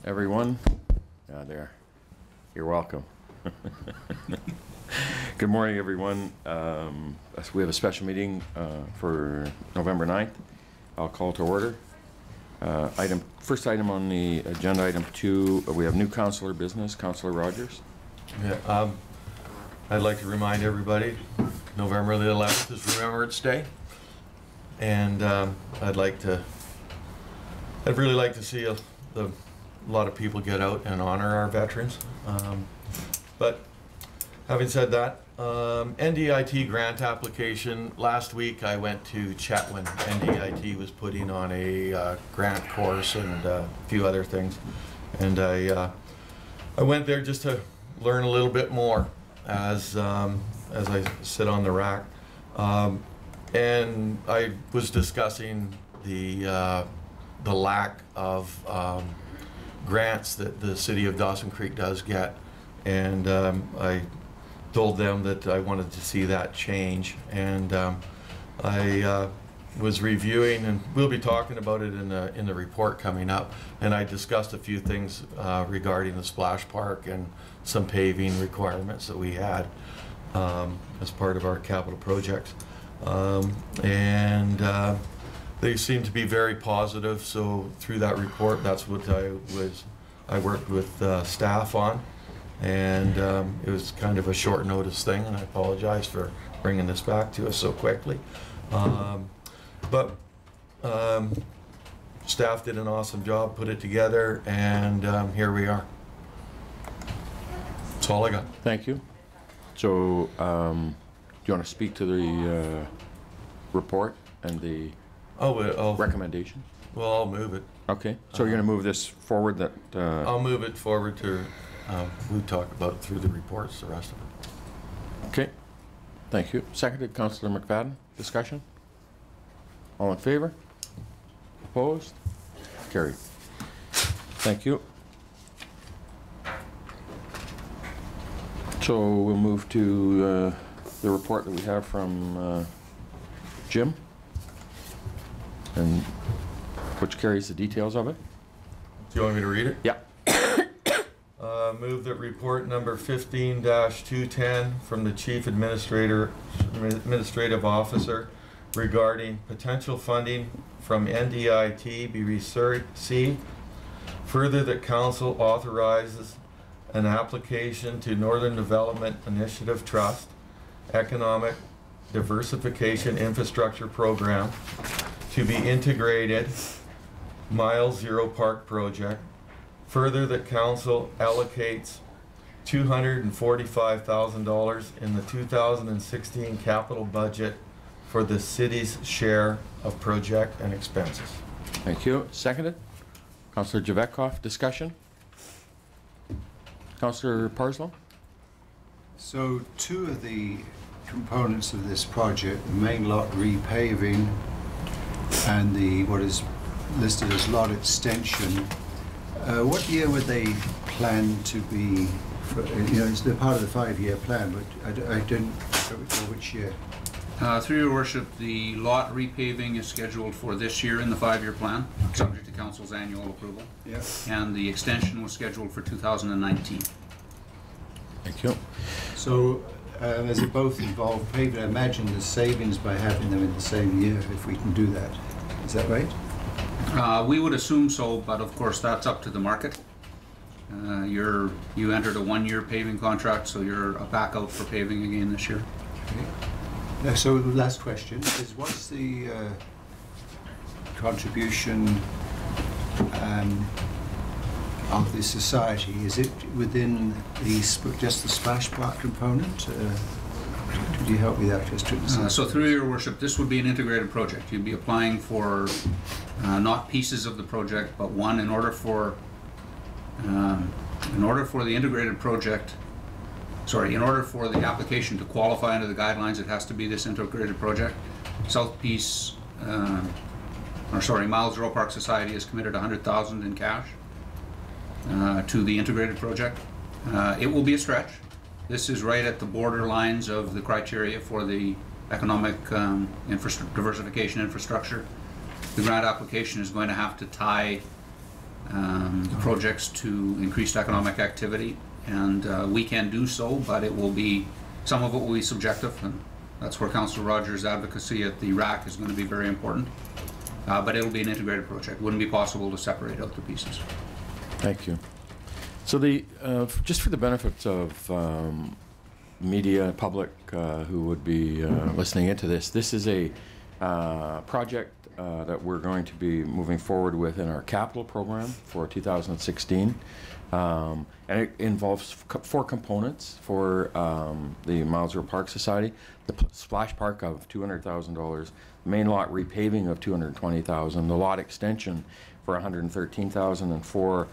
everyone. There. You're welcome. Good morning, everyone. We have a special meeting for November 9th. I'll call to order. First item on the agenda, item 2, we have new councillor business. Councillor Rogers. Yeah, I'd like to remind everybody, November the 11th is Remembrance Day, and I'd really like to see a lot of people get out and honor our veterans. But having said that, NDIT grant application. Last week I went to Chetwynd. NDIT was putting on a grant course and a few other things, and I went there just to learn a little bit more as I sit on the rack, and I was discussing the lack of grants that the city of Dawson Creek does get, and I told them that I wanted to see that change, and I was reviewing, and we'll be talking about it in the report coming up, and I discussed a few things regarding the splash park and some paving requirements that we had as part of our capital projects, and they seem to be very positive. So through that report, that's what I worked with staff on, and it was kind of a short notice thing, and I apologize for bringing this back to us so quickly. But staff did an awesome job, put it together, and here we are. That's all I got. Thank you. So, do you want to speak to the report and the recommendation? Well, I'll move it. Okay. So you're going to move this forward? I'll move it forward to we talk about it through the reports, the rest of it. Okay. Thank you. Seconded, Councillor McFadden. Discussion? All in favor? Opposed? Carried. Thank you. So we'll move to the report that we have from Jim, and which carries the details of it. Do you want me to read it? Yeah. Move that report number 15-210 from the Chief Administrative Officer regarding potential funding from NDIT be received. Further, that Council authorizes an application to Northern Development Initiative Trust Economic Diversification Infrastructure Program to be integrated Mile Zero Park project. Further, that Council allocates $245,000 in the 2016 capital budget for the city's share of project and expenses. Thank you. Seconded. Councillor Javetkov. Discussion. Councillor Parslow. So two of the components of this project, the main lot repaving and the what is listed as lot extension, what year would they plan to be, it's the part of the 5-year plan, but I don't recall which year. Through your worship, the lot repaving is scheduled for this year in the 5-year plan, subject to council's annual approval. Yeah. And the extension was scheduled for 2019. Thank you. So as it both involve paving, I imagine the savings by having them in the same year, if we can do that. Is that right? We would assume so, but of course that's up to the market. You entered a 1-year paving contract, so you're back out for paving again this year. Okay. So the last question is, what's the contribution of the society? Is it within just the splash park component? Could you help me with that? So through your worship, this would be an integrated project. You'd be applying for not pieces of the project, but one. In order for the integrated project, in order for the application to qualify under the guidelines, it has to be this integrated project. Mile Zero Park Society has committed $100,000 in cash to the integrated project. It will be a stretch. This is right at the borderlines of the criteria for the economic diversification infrastructure. The grant application is going to have to tie projects to increased economic activity, and we can do so, but it will be, some of it will be subjective, and that's where Councillor Rogers' advocacy at the RAC is going to be very important. But it'll be an integrated project. Wouldn't be possible to separate out the pieces. Thank you. So the just for the benefits of media, public who would be listening into this, this is a project that we're going to be moving forward with in our capital program for 2016. And it involves four components for the Mile Zero Park Society: the splash park of $200,000, main lot repaving of $220,000, the lot extension for $113,000, and four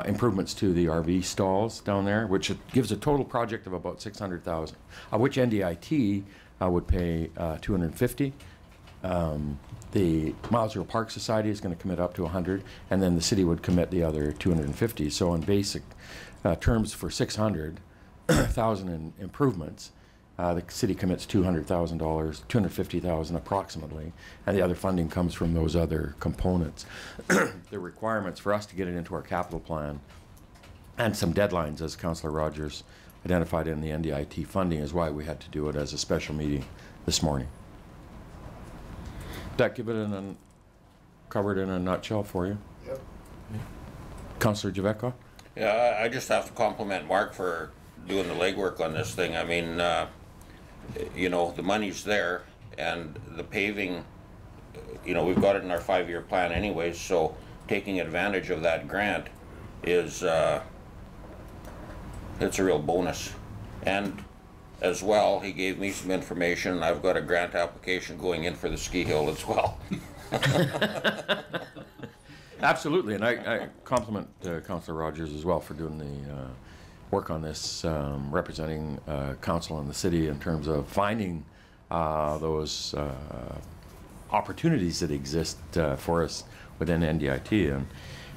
improvements to the RV stalls down there, which gives a total project of about $600,000, of which NDIT would pay $250,000. The Mile Zero Park Society is going to commit up to $100,000, and then the city would commit the other $250,000. So in basic terms, for $600,000 in improvements, the city commits $200,000, $250,000 approximately, and the other funding comes from those other components. The requirements for us to get it into our capital plan, and some deadlines, as Councillor Rogers identified in the NDIT funding, is why we had to do it as a special meeting this morning. Did that give it covered in a nutshell for you? Yep. Councillor Javetka? Yeah, I just have to compliment Mark for doing the legwork on this thing. I mean, you know, the money's there, and the paving, you know, we've got it in our 5-year plan anyways, so taking advantage of that grant is, it's a real bonus. And as well, he gave me some information. I've got a grant application going in for the ski hill as well. Absolutely, and I compliment Councillor Rogers as well for doing the work on this, representing council and the city in terms of finding those opportunities that exist for us within NDIT.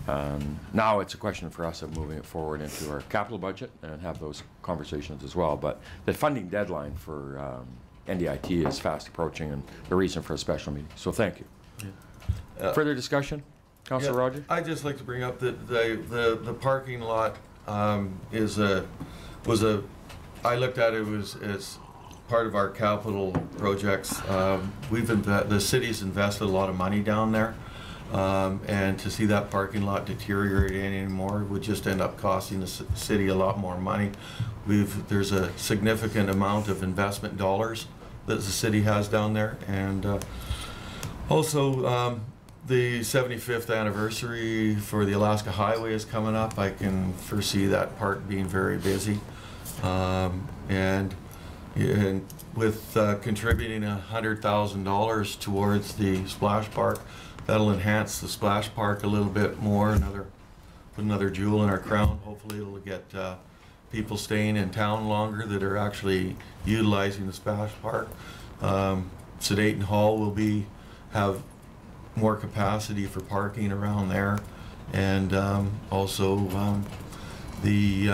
And now it's a question for us of moving it forward into our capital budget and have those conversations as well. But the funding deadline for NDIT is fast approaching, and the reason for a special meeting. So thank you. Further discussion? Councillor Rogers? I'd just like to bring up that the parking lot I looked at it as part of our capital projects. The city's invested a lot of money down there, and to see that parking lot deteriorate anymore would just end up costing the city a lot more money. There's a significant amount of investment dollars that the city has down there, and also the 75th anniversary for the Alaska Highway is coming up. I can foresee that park being very busy. And with contributing $100,000 towards the splash park, that'll enhance the splash park a little bit more, put another jewel in our crown. Hopefully it'll get people staying in town longer that are actually utilizing the splash park. Sedate Hall will have more capacity for parking around there, and also the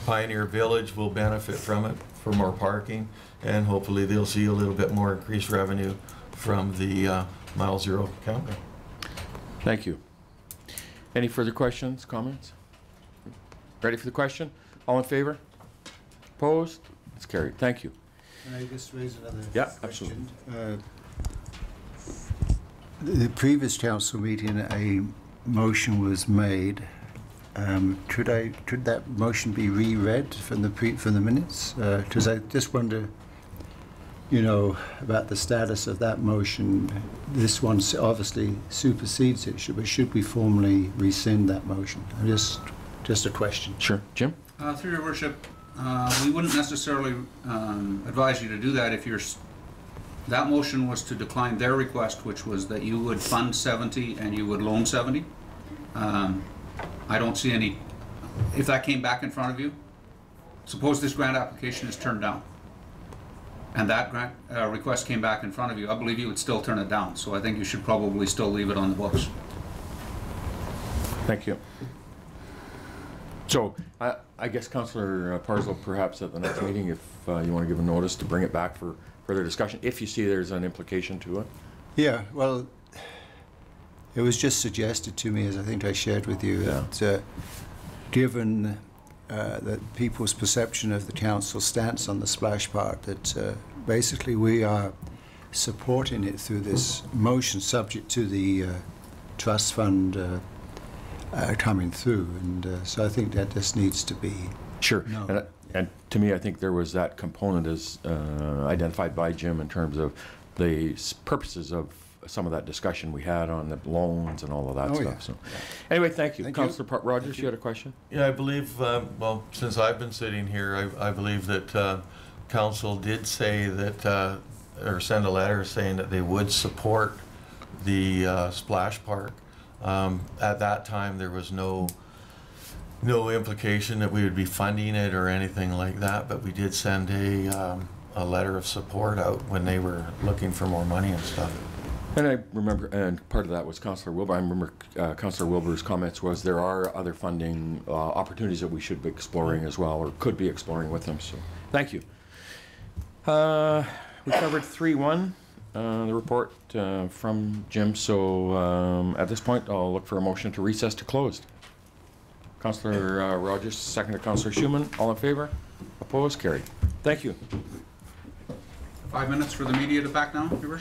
Pioneer Village will benefit from it for more parking, and hopefully they'll see a little bit more increased revenue from the Mile Zero campground. Thank you. Any further questions, comments? Ready for the question? All in favor? Opposed? It's carried. Thank you. Can I just raise another Yeah, question? absolutely. The previous council meeting, a motion was made. Could that motion be reread from the minutes? Because I just wonder, you know, about the status of that motion. This one obviously supersedes it. Should we formally rescind that motion? Just a question. Sure. Jim? Through your worship, we wouldn't necessarily advise you to do that if that motion was to decline their request, which was that you would fund 70 and you would loan 70. I don't see any, if that came back in front of you, suppose this grant application is turned down, and that grant request came back in front of you, I believe you would still turn it down. So I think you should probably still leave it on the books. Thank you. So I guess Councillor Parslow, perhaps at the next meeting, if you want to give a notice to bring it back for further discussion, if you see there's an implication to it. Yeah, well, It was just suggested to me, as I think I shared with you, Yeah. that given that people's perception of the council's stance on the splash park, that basically we are supporting it through this motion subject to the trust fund coming through. And so I think that just needs to be Sure. No. And to me, I think there was that component as identified by Jim in terms of the purposes of some of that discussion we had on the loans and all of that Oh, stuff. yeah. So, anyway, thank you. Thank you. Councillor Rogers, you had a question? Yeah, I believe, well, since I've been sitting here, I believe that council did say that, or send a letter saying that they would support the splash park. At that time, there was no implication that we would be funding it or anything like that, but we did send a letter of support out when they were looking for more money and stuff. And I remember, and part of that was Councillor Wilbur. I remember Councillor Wilbur's comments was there are other funding opportunities that we should be exploring as well, or could be exploring with them. So, thank you. We covered 3.1, the report from Jim. So at this point, I'll look for a motion to recess to closed. Councillor Rogers, seconded Councillor Schumann. All in favor? Opposed? Carried. Thank you. 5 minutes for the media to back down, your worship?